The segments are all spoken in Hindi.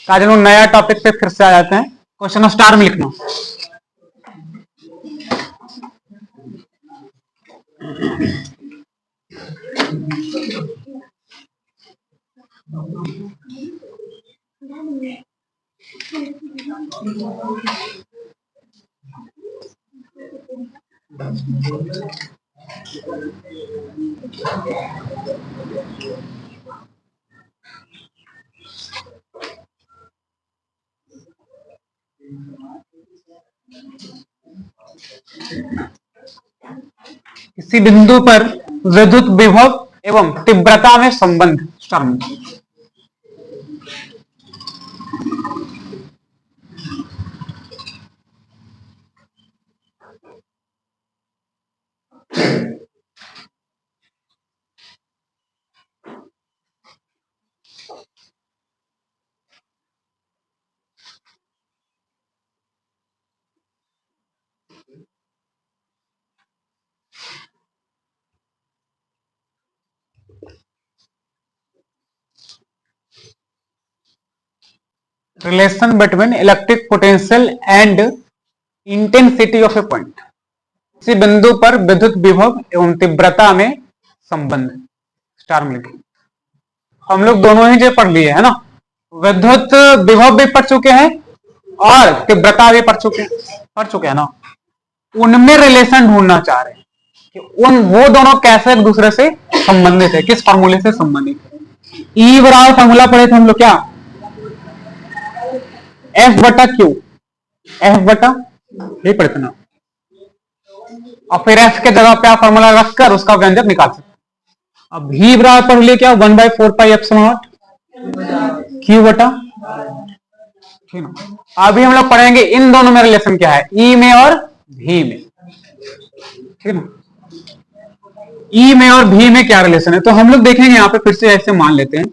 आज हम लोग नया टॉपिक पे फिर से आ जाते हैं। क्वेश्चन स्टार में लिखना। किसी बिंदु पर विद्युत विभव एवं तीव्रता में संबंध स्टार में। Relation between electric potential and intensity of A point. किसी बिंदु पर विद्युत विभव एवं तीव्रता में संबंध स्टार में लिखें। हम लोग दोनों ही जो पढ़ लिए है ना, विद्युत विभव भी पढ़ चुके हैं और तीव्रता भी पढ़ चुके हैं ना। उनमें रिलेशन ढूंढना चाह रहे हैं कि वो दोनों कैसे एक दूसरे से संबंधित है, किस फॉर्मूले से संबंधित है। ई बराबर फॉर्मूला पढ़े थे हम लोग, क्या एफ बटा क्यू, एफ बटा ये पढ़े थे ना। और फिर एफ के जगह पे आप फॉर्मूला रखकर उसका व्यंजक निकाल सकते हैं। अब भी बराबर पढ़ लिए क्या 1/4 एप्सिलॉन नॉट क्यू बटा। अभी हम लोग पढ़ेंगे इन दोनों में रिलेशन क्या है, ई में और भी में। ठीक है ना, ई में और भी में क्या रिलेशन है। तो हम लोग देखेंगे यहाँ पे फिर से ऐसे मान लेते हैं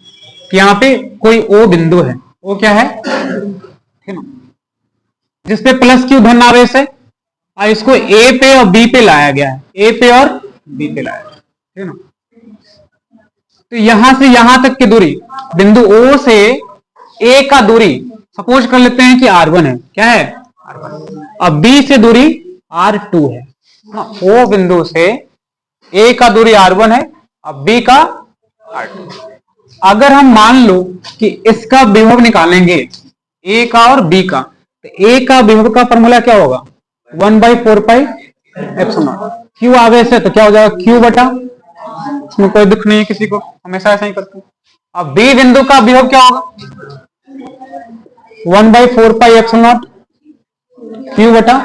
कि यहाँ पे कोई ओ बिंदु है, वो क्या है, ठीक है ना, जिसपे प्लस क्यू धन आवेश है और इसको ए पे और बी पे लाया गया है, ए पे और बी पे लाया गया, ठीक है ना। तो यहां से यहां तक की दूरी बिंदु ओ से ए का दूरी सपोज कर लेते हैं कि R1 है, क्या है R1। अब बी से दूरी R2 है। ओ बिंदु से ए का दूरी R1 है, अब बी का R2। अगर हम मान लो कि इसका विभव निकालेंगे ए का और बी का, तो ए का विभव का फॉर्मूला क्या होगा 1/4 एप्सिलॉन नॉट। क्यू आवेश है तो क्या हो जाएगा क्यू बटा, इसमें कोई दुख नहीं है किसी को, हमेशा ऐसा ही करते हैं। अब बी बिंदु का विभव क्या होगा 1/4 एप्सिलॉन नॉट क्यू बटा।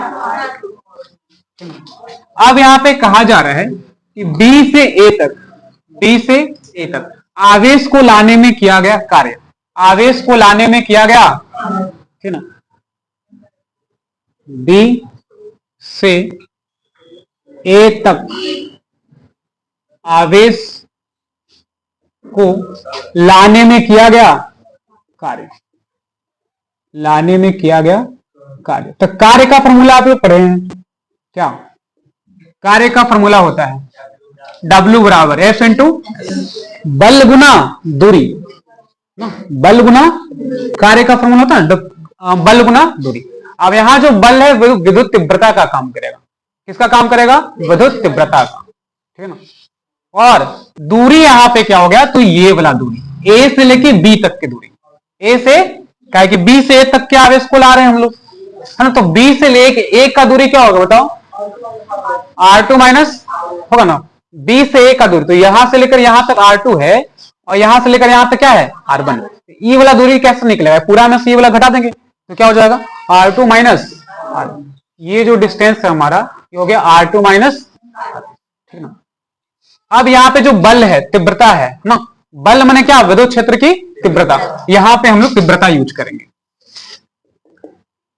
अब यहां पे कहा जा रहा है कि बी से ए तक आवेश को लाने में किया गया कार्य, आवेश को लाने में किया गया, ठीक ना, बी से ए तक आवेश को लाने में किया गया कार्य, लाने में किया गया कार्य। तो कार्य का फॉर्मूला आप लोग पढ़े हैं क्या, कार्य का फॉर्मूला होता है W बराबर F इंटू बल गुना दूरी, बल गुना कार्य का फॉर्मूला होता है बल गुना दूरी। अब यहां जो बल है वो विद्युत तीव्रता का काम करेगा, किसका काम करेगा, विद्युत तीव्रता का, ठीक है ना। और दूरी यहां पे क्या हो गया, तो ये वाला दूरी ए से लेके बी तक की दूरी, ए से क्या है कि बी से ए तक के आवेश को ला रहे हैं हम लोग, है ना। तो बी से लेके ए का दूरी क्या होगा बताओ R2 माइनस होगा ना, बी से ए का दूरी, तो यहां से लेकर यहां तक R2 है और यहां से लेकर यहां तक क्या है R1। ई वाला दूरी कैसे निकलेगा, पूरा में से ये वाला घटा देंगे तो क्या हो जाएगा R2 माइनस R1। ये जो डिस्टेंस है हमारा ये हो गया R2 माइनस, ठीक ना। अब यहाँ पे जो बल है तीव्रता है ना, बल माने क्या, विद्युत क्षेत्र की तीव्रता। यहां पे हम लोग तीव्रता यूज करेंगे,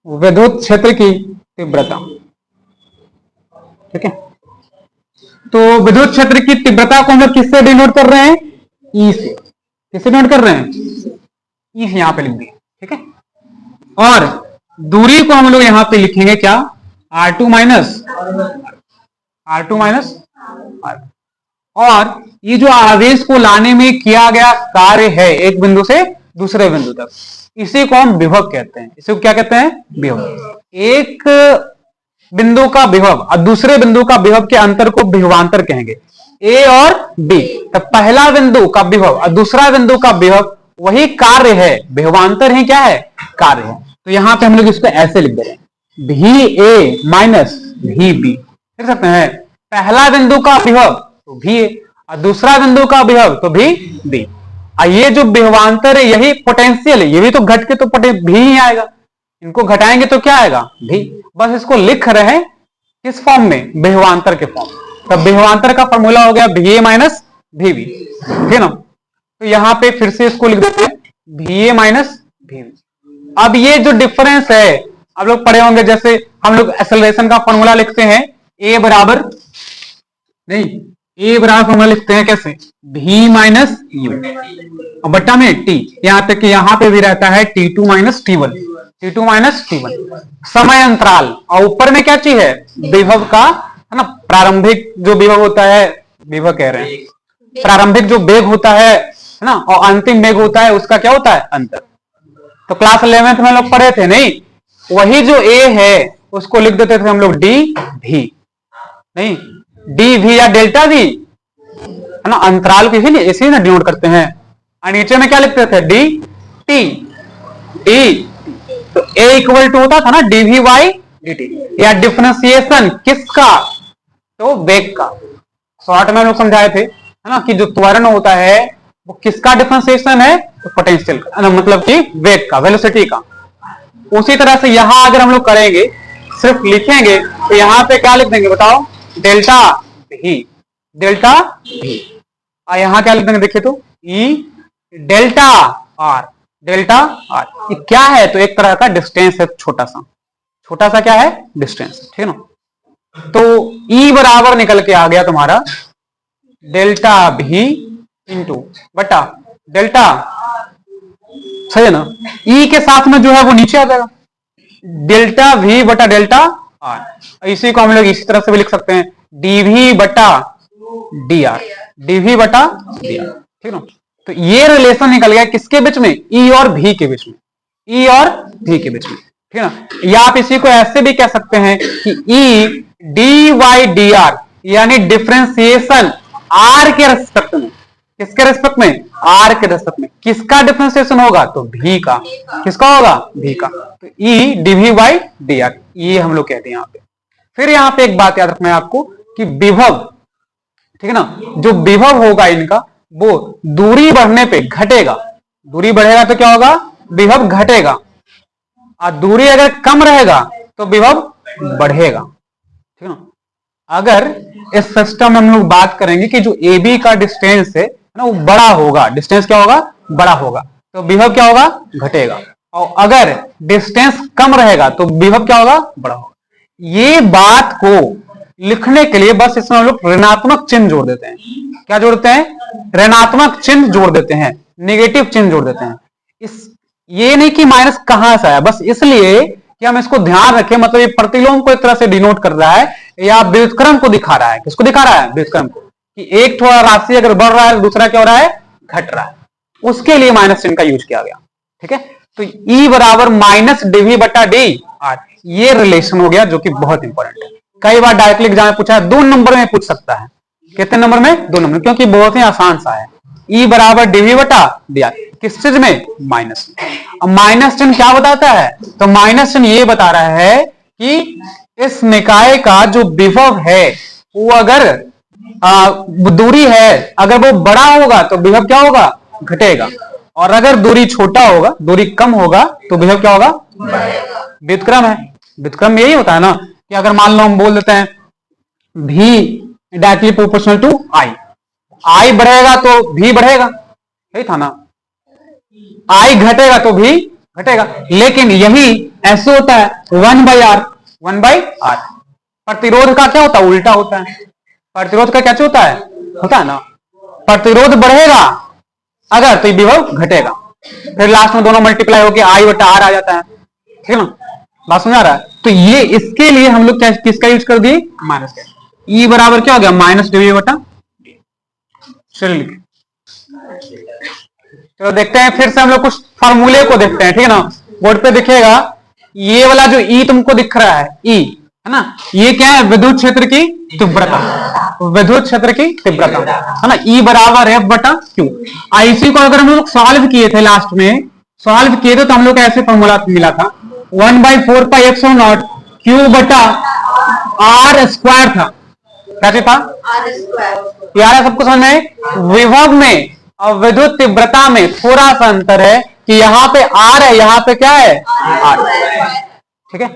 विद्युत क्षेत्र की तीव्रता, ठीक है। तो विद्युत क्षेत्र की तीव्रता को हम लोग किससे डिनोट कर रहे हैं, ई से। किससे डिनोट कर रहे हैं, ई से यहां पे लिख दिए, ठीक है। और दूरी को हम लोग यहां पे लिखेंगे क्या R2 minus R2 minus R। और ये जो आवेश को लाने में किया गया कार्य है एक बिंदु से दूसरे बिंदु तक, इसी को हम विभव कहते हैं। इसी को क्या कहते हैं? विभव। एक बिंदु का विभव और दूसरे बिंदु का विभव के अंतर को विभवांतर कहेंगे। ए और बी, तो पहला बिंदु का विभव और दूसरा बिंदु का विभव वही कार्य है, विभवांतर ही क्या है? कार्य है। तो यहां पे हम लोग इसको ऐसे लिख दे रहे हैं, भी ए माइनस भी बी, लिख सकते हैं। पहला बिंदु का विभव तो भी ए और दूसरा बिंदु का विभव तो भी बी। और ये जो विभवांतर है यही पोटेंशियल है, ये भी तो घट के तो भी ही आएगा, इनको घटाएंगे तो क्या आएगा? भी। बस इसको लिख रहे हैं किस फॉर्म में? विभवांतर के फॉर्म। तो विभवांतर का फॉर्मूला हो गया भी ए माइनस भी बी, ठीक है ना। तो यहां पे फिर से इसको लिख देते हैं भी ए माइनस भी बी। अब ये जो डिफरेंस है, आप लोग पढ़े होंगे, जैसे हम लोग एक्सेलरेशन का फॉर्मूला लिखते हैं, ए बराबर नहीं, ए बराबर फॉर्मूला लिखते हैं कैसे? भी माइनस यू और बट्टा में टी, यहां तक कि यहां पे भी रहता है T2 minus T1, T2 minus T1 समय अंतराल। और ऊपर में क्या चीज है? विभव का, है ना, प्रारंभिक जो विभव होता है, विभव कह रहे हैं, प्रारंभिक जो वेग होता है ना, और अंतिम वेग होता है, उसका क्या होता है? अंतर। तो क्लास 11th में लोग पढ़े थे नहीं? वही जो ए है उसको लिख देते थे हम लोग डी भी, नहीं डी भी या डेल्टा भी, है ना, अंतराल को इसीलिए इसी ना डिनोट करते हैं। और नीचे में क्या लिखते थे? D T, D. तो ए इक्वल टू होता था ना D V by D T, या डिफरेंशिएशन किसका? तो वेग का। शॉर्ट में हम लोग समझाए थे, है ना, कि जो त्वरण होता है वो किसका डिफरेंशिएशन है? तो पोटेंशियल का, मतलब कि वेग का, वेलोसिटी का। उसी तरह से यहां अगर हम लोग करेंगे, सिर्फ लिखेंगे, तो यहां पे क्या लिख देंगे बताओ? डेल्टा भी, डेल्टा भी। और यहां क्या लिख देंगे? देखिए तो ई डेल्टा आर, डेल्टा आर। ये क्या है? तो एक तरह का डिस्टेंस है, छोटा सा, छोटा सा क्या है? डिस्टेंस, ठीक है ना। तो ई बराबर निकल के आ गया तुम्हारा डेल्टा भी इंटू बटा डेल्टा, सही है ना। ई के साथ में जो है वो नीचे आ जाएगा, डेल्टा भी बटा डेल्टा आर। इसी को हम लोग इसी तरह से भी लिख सकते हैं, डीवी बटा डी आर, डीवी बटा डी आर, ठीक है। तो ये रिलेशन निकल गया किसके बीच में? ई और भी के बीच में, ई और भी के बीच में, ठीक है ना। या आप इसी को ऐसे भी कह सकते हैं कि E D Y D R, यानी डिफरेंशिएशन आर के रेस्पेक्ट में, किसके रेस्पेक्ट में? आर के रेस्पेक्ट में। किसका डिफरेंशिएशन होगा? तो भी का। किसका होगा? भी का। तो ई डीवी बाई डी आर, ये हम लोग कहते हैं यहां पे। फिर यहां पे एक बात याद रखना है आपको कि विभव, ठीक है ना, जो विभव होगा इनका वो दूरी बढ़ने पे घटेगा। दूरी बढ़ेगा तो क्या होगा? विभव घटेगा। और दूरी अगर कम रहेगा तो विभव बढ़ेगा, ठीक है ना। अगर इस सिस्टम में हम लोग बात करेंगे कि जो ए बी का डिस्टेंस है ना वो बड़ा होगा, डिस्टेंस क्या होगा? बड़ा होगा, तो विभव क्या होगा? घटेगा। और अगर डिस्टेंस कम रहेगा तो विभव क्या होगा? बड़ा होगा। ये बात को लिखने के लिए बस इसमें हम लोग ऋणात्मक चिन्ह जोड़ देते हैं। क्या जोड़ते हैं? ऋणात्मक चिन्ह जोड़ देते हैं, नेगेटिव चिन्ह जोड़ देते हैं। इस ये नहीं कि माइनस कहां से आया, बस इसलिए कि हम इसको ध्यान रखें, मतलब ये प्रतिलोम को एक तरह से डिनोट कर रहा है या व्युत्क्रम को दिखा रहा है। किसको दिखा रहा है? व्युत्क्रम को, कि एक थोड़ा राशि अगर बढ़ रहा है तो दूसरा क्या हो रहा है? घट रहा है। उसके लिए माइनस चिन्ह का यूज किया गया, ठीक है। तो ई बराबर माइनस डीवी बटा डी आर, ये रिलेशन हो गया जो कि बहुत इंपॉर्टेंट है। कई बार डायरेक्टली एग्जाम में पूछा है, 2 नंबर में पूछ सकता है। कितने नंबर में? 2 नंबर, क्योंकि बहुत ही आसान सा है। ई बराबर डीवी बटा डी आर, किस चीज में? माइनस में। अब माइनस चिन्ह क्या बताता है? तो माइनस चिन्ह ये बता रहा है कि इस निकाय का जो विभव है वो अगर दूरी है, अगर वो बड़ा होगा तो विभव क्या होगा? घटेगा। और अगर दूरी छोटा होगा, दूरी कम होगा तो विभव क्या होगा? व्युत्क्रम है। व्युत्क्रम में यही होता है ना कि अगर मान लो हम बोल देते हैं भी डायरेक्टली प्रोपोर्शनल टू आई, आई बढ़ेगा तो भी बढ़ेगा, यही था ना। आई घटेगा तो भी घटेगा। लेकिन यही ऐसे होता है 1/r, 1/r। प्रतिरोध का क्या होता है? उल्टा होता है। प्रतिरोध का क्या होता है? होता है ना, प्रतिरोध बढ़ेगा अगर तो विभव घटेगा, फिर लास्ट में दोनों मल्टीप्लाई होकर आई बटा आर आ जाता है, ठीक है ना। बात समझ आ रहा है? तो ये इसके लिए हम लोग क्या किसका यूज कर दिए? माइनस का। ई बराबर क्या हो गया? माइनस डीवी बटा, चलिए चलो देखते हैं, फिर से हम लोग कुछ फॉर्मूले को देखते हैं, ठीक है ना। बोर्ड पे दिखेगा ये वाला जो ई तुमको दिख रहा है, ई है ना, ये क्या है, विद्युत क्षेत्र की तीव्रता, विद्युत क्षेत्र की तीव्रता है ना, ई बराबर एफ बटा क्यू। इसी को अगर हम लोग सॉल्व किए थे, लास्ट में सॉल्व किए थे, तो हम लोग को ऐसे फॉर्मूला मिला था 1/4πε0 क्यू बटा आर स्क्वायर था, क्या था, यार है सबको समझ में। विभव में और विद्युत तीव्रता में थोड़ा सा अंतर है कि यहाँ पे आर है, यहाँ पे क्या है, आर, ठीक है।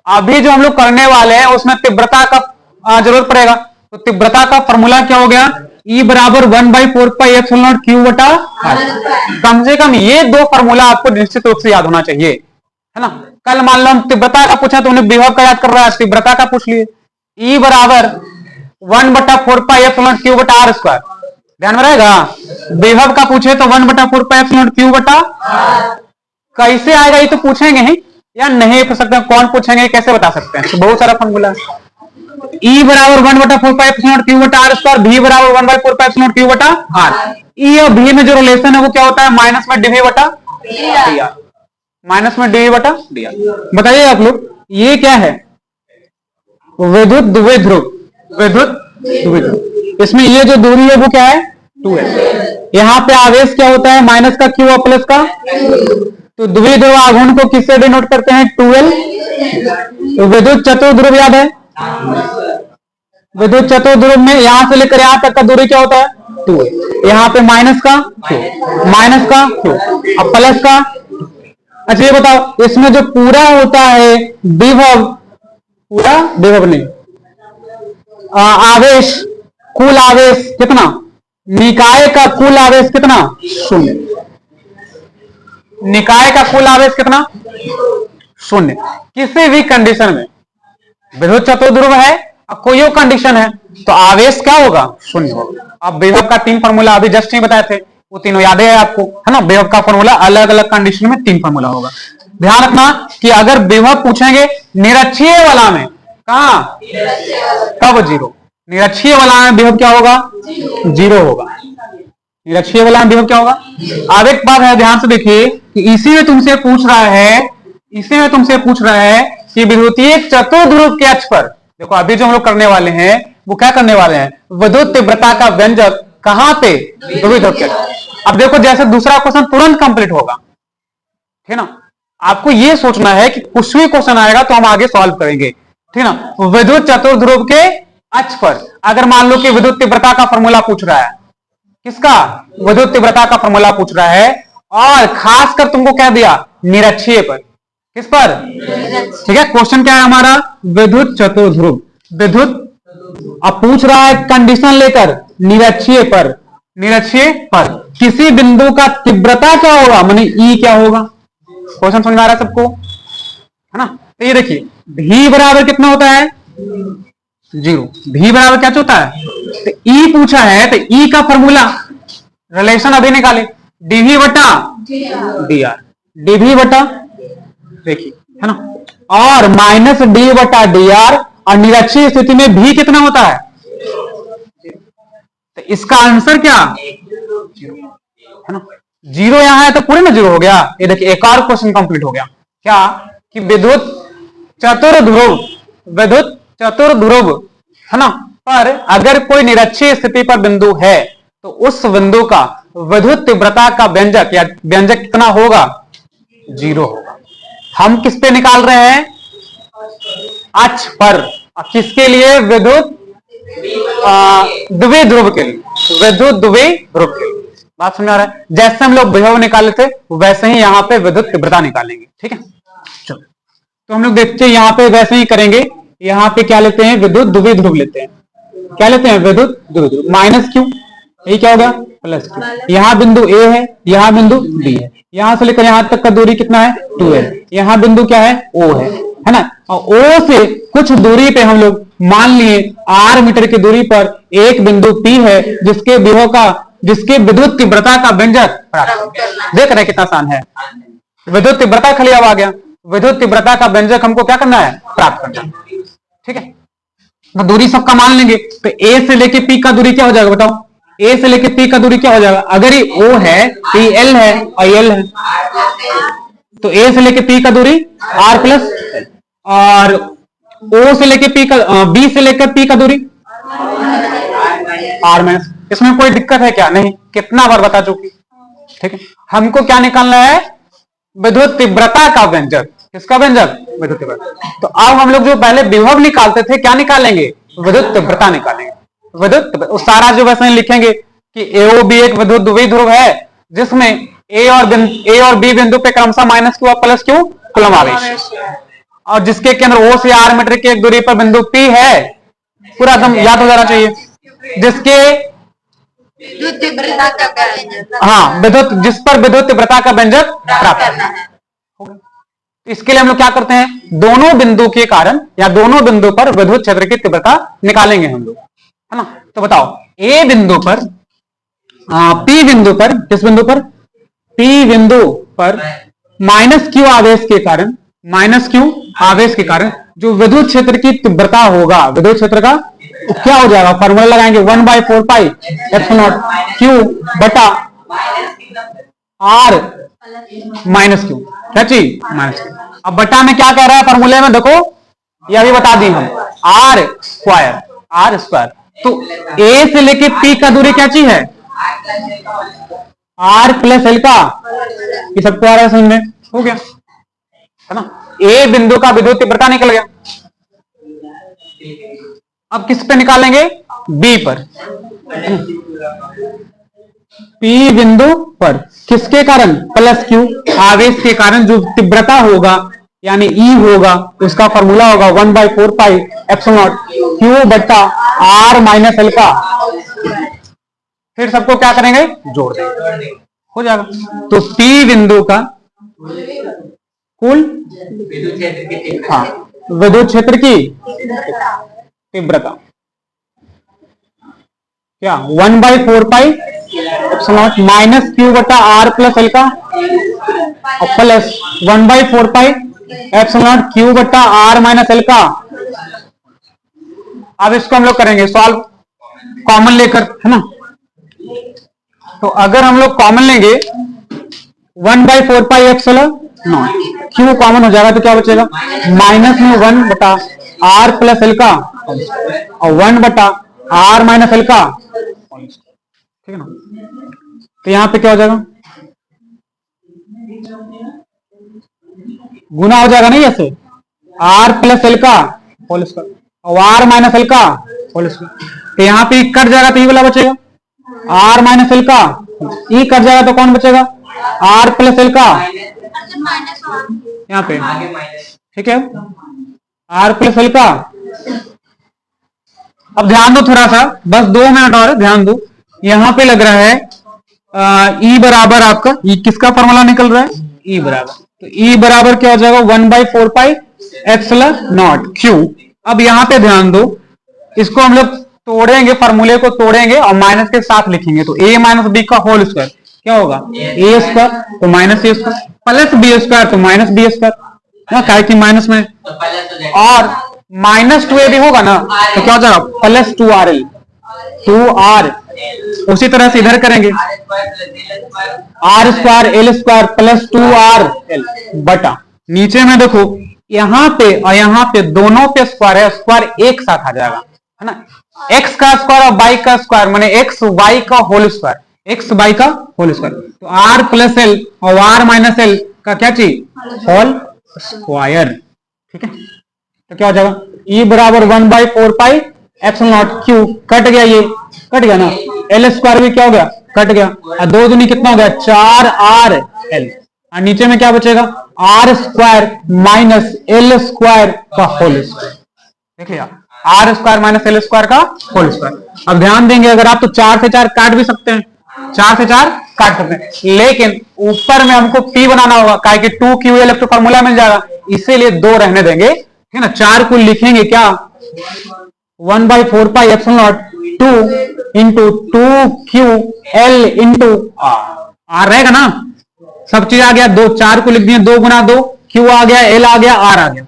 अभी जो हम लोग करने वाले हैं उसमें तीव्रता का जरूरत पड़ेगा, तो तीव्रता का फॉर्मूला क्या हो गया, E बराबर 1/4πε0 क्यू बटा आर। कम से कम ये दो फॉर्मूला आपको निश्चित रूप से याद होना चाहिए, है ना। कल मान लो हम तीव्रता का पूछा तो उन्हें विभव का याद कर रहा है, तीव्रता का पूछ लिए। E बराबर 1/4πε0 क्यू बटा आर स्क्वायर, ध्यान में रहेगा। विभव का पूछे तो 1/4πε0 क्यू बटा, कैसे आएगा ये तो पूछेंगे ही, या नहीं पूछ सकते, कौन पूछेंगे, कैसे बता सकते हैं, तो बहुत सारा फॉर्मूला। E बराबर 1/4πε0 क्यू बटा आर स्क्वायर, V बराबर 1/4πε0 क्यू बटा आर। E और V में जो रिलेशन है वो क्या होता है, माइनस में dV बटा dr, माइनस में dV बटा dr। बताइए आप लोग ये क्या है, विद्युत द्विध्रुव, विद्युत द्विध्रुव। इसमें ये जो दूरी है वो क्या है, 2s। यहाँ पे आवेश क्या होता है, माइनस का क्यू और प्लस का, तो द्विध्रुव आघूर्ण को किससे डिनोट करते हैं, 2l। तो विद्युत चतुर्ध्रुव याद है, विद्युत चतुर्ध्रुव में यहां से लेकर यहां तक का दूरी क्या होता है, 2l। यहाँ पे माइनस का क्यू, माइनस का क्यू और प्लस का। अच्छा ये बताओ, इसमें जो पूरा होता है विभव, पूरा विभव नहीं, आवेश, कुल आवेश कितना, निकाय का कुल आवेश कितना, 0। निकाय का कुल आवेश कितना, 0। किसी भी कंडीशन में विद्युत चतुर्ध्रुव है और कोई और कंडीशन है तो आवेश क्या होगा, 0 होगा। अब विभव का 3 फॉर्मूला अभी जस्ट नहीं बताए थे, वो तीनों याद है आपको, है ना। विभव का फॉर्मूला अलग अलग कंडीशन में 3 फॉर्मूला होगा। ध्यान रखना कि अगर विभव पूछेंगे निरक्षीय वाला में, कहा, तब 0, निरक्षीय वाला में विभव क्या होगा, 0 होगा, निरक्षीय वाला में विभव क्या होगा। अब एक बात है, ध्यान से देखिए कि इसी में तुमसे पूछ रहा है, इसी में तुमसे पूछ रहा है कि विद्युतीय चतुर्ध्रुव के अक्ष पर, देखो अभी जो हम लोग करने वाले हैं वो क्या करने वाले हैं, विद्युत तीव्रता का व्यंजक कहां पे, द्विध्रुव के अक्ष। अब देखो जैसे दूसरा क्वेश्चन तुरंत कंप्लीट होगा, ठीक है ना। आपको ये सोचना है कि कुछ भी क्वेश्चन आएगा तो हम आगे सॉल्व करेंगे, ठीक है ना। विद्युत चतुर्ध्रुव के अक्ष पर अगर मान लो कि विद्युत तीव्रता का फॉर्मूला पूछ रहा है, किसका, विद्युत तीव्रता का फॉर्मूला पूछ रहा है, और खासकर तुमको क्या दिया, निरक्षीय पर, किस पर, ठीक है। क्वेश्चन क्या है हमारा, विद्युत चतुर्ध्रुव, विद्युत, अब पूछ रहा है कंडीशन लेकर निरक्षीय पर, निरक्षीय पर किसी बिंदु का तीव्रता क्या होगा, माने ई क्या होगा। क्वेश्चन समझ आ रहा है सबको, है ना। तो ये देखिए V बराबर कितना होता है, 0। V बराबर क्या होता है, तो E पूछा है तो E का फॉर्मूला रिलेशन अभी निकाले, dV बटा dr, dV बटा, देखिए है ना, और माइनस d बटा dr, और निरक्षीय स्थिति में भी कितना होता है, तो इसका आंसर क्या, है ना, 0 यहां है तो पूरे ना 0 हो गया। ये देखिए एक और क्वेश्चन कंप्लीट हो गया, क्या कि विद्युत चतुर्ध्रुव, विद्युत चतुर्ध्रुव, है ना, पर अगर कोई निरक्षीय स्थिति पर बिंदु है तो उस बिंदु का विद्युत तीव्रता का व्यंजक या व्यंजक कितना होगा, 0 होगा। हम किस पे निकाल रहे हैं, अक्ष पर, किसके लिए, विद्युत द्विध्रुव के लिए, विद्युत द्विध्रुव के लिए। बात समझ आ रहा है, जैसे हम लोग विभव निकाले थे वैसे ही यहाँ पे विद्युत तीव्रता निकालेंगे, ठीक है। चलो तो हम लोग देखते हैं यहाँ पे वैसे ही करेंगे। यहाँ पे क्या लेते हैं, विद्युत द्विध्रुव लेते हैं, क्या लेते हैं, विद्युत द्विध्रुव, माइनस क्यू, ये क्या होगा, प्लस क्यू। यहाँ बिंदु ए है, यहाँ बिंदु बी है, यहां से लेकर यहां तक का दूरी कितना है, 2l। यहाँ बिंदु क्या है, O है ना, और O से कुछ दूरी पे हम लोग मान लिए r मीटर की दूरी पर एक बिंदु P है जिसके विभव का, जिसके विद्युत तीव्रता का व्यंजक प्राप्त, देख रहे कितना आसान है। विद्युत तीव्रता खाली अब आ गया, विद्युत तीव्रता का व्यंजक हमको क्या करना है, प्राप्त करना है, ठीक है। तो दूरी सबका मान लेंगे, तो A से लेके P का दूरी क्या हो जाएगा बताओ, ए से लेके पी का दूरी क्या हो जाएगा, अगर ये ओ है तो ये एल है और एल है, तो ए से लेके पी का दूरी आर प्लस, और ओ से लेके पी का बी से लेकर पी का दूरी आर माइनस। इसमें कोई दिक्कत है क्या, नहीं, कितना बार बता चुकी। ठीक है, हमको क्या निकालना है, विद्युत तीव्रता का व्यंजक। किसका व्यंजक, विद्युत तीव्रता। तो अब हम लोग जो पहले विभव निकालते थे क्या निकालेंगे, विद्युत तीव्रता निकालेंगे। विद्युत सारा जो वैसे लिखेंगे कि ए बी एक विद्युत द्विध्रुव है जिसमें ए और बी बिंदु पे क्रमशः माइनस क्यू और प्लस क्यू कूलम आवेश, और जिसके केंद्र ओ से आर मीटर की एक दूरी पर बिंदु पी है, पूरा एकदम याद हो जाना चाहिए, जिसके विद्युत तीव्रता का व्यंजक, हाँ विद्युत, जिस पर विद्युत तीव्रता का व्यंजक प्राप्त करना है। इसके लिए हम लोग क्या करते हैं, दोनों बिंदु के कारण या दोनों बिंदु पर विद्युत क्षेत्र की तीव्रता निकालेंगे हम लोग, है ना। तो बताओ, ए बिंदु पर पी बिंदु पर, किस बिंदु पर, पी बिंदु पर माइनस क्यू आवेश के कारण, माइनस क्यू आवेश के कारण जो विद्युत क्षेत्र की तीव्रता होगा, विद्युत क्षेत्र का क्या हो जाएगा, फॉर्मूला लगाएंगे 1/4 पाई एप्सिलॉन क्यू बटा आर माइनस क्यू, क्या चीज, माइनस क्यू। अब बटा में क्या कह रहा है फॉर्मूले में, देखो ये अभी बता दी हम, आर स्क्वायर, आर स्क्वायर। तो ए से लेके पी का दूरी क्या चीज है, आर प्लस एल का, ये सबको आ रहा है समझ में, हो गया, है ना। ए बिंदु का विद्युत तीव्रता निकल गया। अब किस पे निकालेंगे, बी पर, पी बिंदु पर किसके कारण, प्लस क्यू आवेश के कारण जो तीव्रता होगा यानी ई होगा, उसका फॉर्मूला होगा 1/4 पाई एप्सिलॉन क्यू बटा आर माइनस एल का। फिर सबको क्या करेंगे, जोड़ देंगे, हो जाएगा। तो पी बिंदु का कुल हाँ विद्युत क्षेत्र की तीव्रता क्या, 1/4 पाई एप्सिलॉन माइनस क्यू बटा आर प्लस एल का, और प्लस 1/4 पाई एप्सिलॉन क्यू बटा आर माइनस एल का। अब इसको हम लोग करेंगे सॉल्व कॉमन लेकर, है ना। तो अगर हम लोग कॉमन लेंगे 1/4 pi epsilon not, Q common हो जाएगा तो क्या बचेगा, माइनस में 1 बटा आर प्लस एल का और 1 बटा आर माइनस एल का, ठीक है ना। तो यहां पे क्या हो जाएगा, गुना हो जाएगा नहीं ऐसे, आर प्लस एल का होल स्क्वायर और आर माइनस एल का होल स्क्वायर। तो यहां पे कट जाएगा तो ये वाला बचेगा, आर माइनस एल का, ई कट जाएगा तो कौन बचेगा, आर प्लस एल का, यहाँ पे ठीक है, आर प्लस एल का। अब ध्यान दो थोड़ा सा, बस 2 मिनट और ध्यान दो। यहां पे लग रहा है ई बराबर आपका, ई किसका फॉर्मूला निकल रहा है, ई बराबर, तो ई बराबर क्या हो जाएगा 1/4 पाई एप्सिलॉन नॉट क्यू। अब यहां पे ध्यान दो, इसको हम लोग तोड़ेंगे, फॉर्मूले को तोड़ेंगे और माइनस के साथ लिखेंगे, तो ए माइनस बी का होल स्क्वायर क्या होगा, ए स्क्वायर तो माइनस ए स्क्वायर, प्लस बी स्क्वायर तो माइनस बी स्क्वायर, क्या कि माइनस में, और माइनस 2a भी होगा ना तो क्या हो जाएगा, प्लस 2rl, 2r। उसी तरह से इधर करेंगे, R square L square plus 2rl बटा, नीचे में देखो यहां पे और यहां पे दोनों पे स्क्वायर है, स्क्वायर एक साथ आ जाएगा, है ना। एक्स का स्क्वायर और वाई का स्क्वायर माने एक्स वाई का होल स्क्वायर, एक्स वाई का होल स्क्वायर, तो आर प्लस एल और आर माइनस एल का क्या चीज, होल स्क्वायर, ठीक है। तो क्या हो जाएगा, ई बराबर 1/4 pi epsilon not Q, cut गया, ये कट गया ना, एल स्क्वायर भी क्या हो गया, कट गया, और 2 दूनी कितना हो गया 4rl, और नीचे में क्या बचेगा, R square minus L square का होल स्क्वायर, देख लिया, R square minus L square का होल स्क्वायर। अब ध्यान देंगे, अगर आप तो 4 से 4 काट भी सकते हैं, 4 से 4 काट सकते हैं, लेकिन ऊपर में हमको P बनाना होगा, काहे कि 2ql तो फॉर्मूला मिल जाएगा, इसीलिए 2 रहने देंगे, ठीक है ना। 4 को लिखेंगे क्या, 1/4 pi epsilon naught 2 into 2ql into R रहेगा ना, सब चीज आ गया, 2 4 को लिख दिए, 2 गुना 2, q आ गया, l आ गया, r आ गया,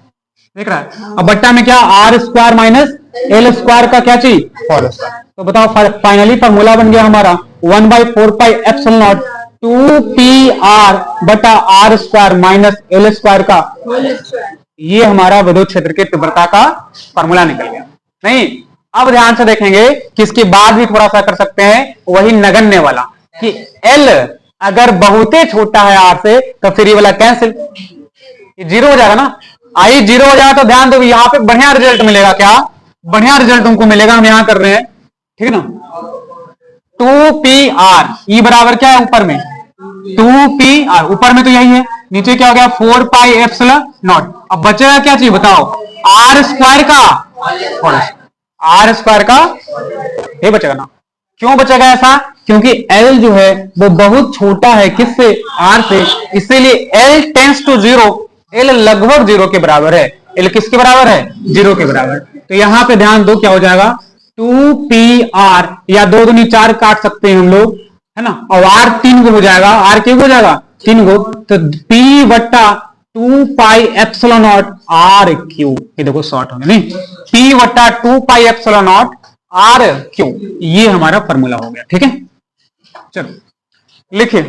देख रहा है। अब बट्टा में क्या, R square minus L square का क्या चीज, होल स्क्वायर। तो तो बताओ फाइनली फॉर्मूला बन गया हमारा 1/4πε0 2pr बटा R square minus L square का, ये हमारा विद्युत क्षेत्र की तीव्रता का फॉर्मूला निकल गया। नहीं, अब ध्यान से देखेंगे कि इसके बाद भी थोड़ा सा कर सकते हैं, वही नगण्य वाला कि एल अगर बहुत ही छोटा है आर से तो फिर ये वाला कैंसिल, जीरो हो जाएगा ना। आई जीरो हो जाएगा तो ध्यान दो यहां पे बढ़िया रिजल्ट मिलेगा। क्या बढ़िया रिजल्ट तुमको मिलेगा, हम यहां कर रहे हैं, ठीक है ना। 2pr ई बराबर क्या है ऊपर में 2pr, ऊपर में तो यही है, नीचे क्या हो गया 4πε0। अब बचेगा क्या चीज बताओ, आर स्क्वायर का, आर स्क्वायर का ये बचेगा ना। क्यों बचेगा ऐसा, क्योंकि एल जो है वो बहुत छोटा है किससे, आर से, इसीलिए L tends to zero, L लगभग जीरो के बराबर है। एल किसके बराबर है, जीरो के बराबर। तो यहां पे ध्यान दो क्या हो जाएगा 2pr, या 2 दूनी 4 काट सकते हैं हम लोग, है ना, और आर 3 गो हो जाएगा, आर क्यों हो जाएगा 3 गो, तो p बट्टा 2πε0 आर क्यू, ये देखो शॉर्ट हो गया नहीं, p बट्टा 2πε0 आर क्यू, ये हमारा फॉर्मूला हो गया। ठीक है, चलो लिखिए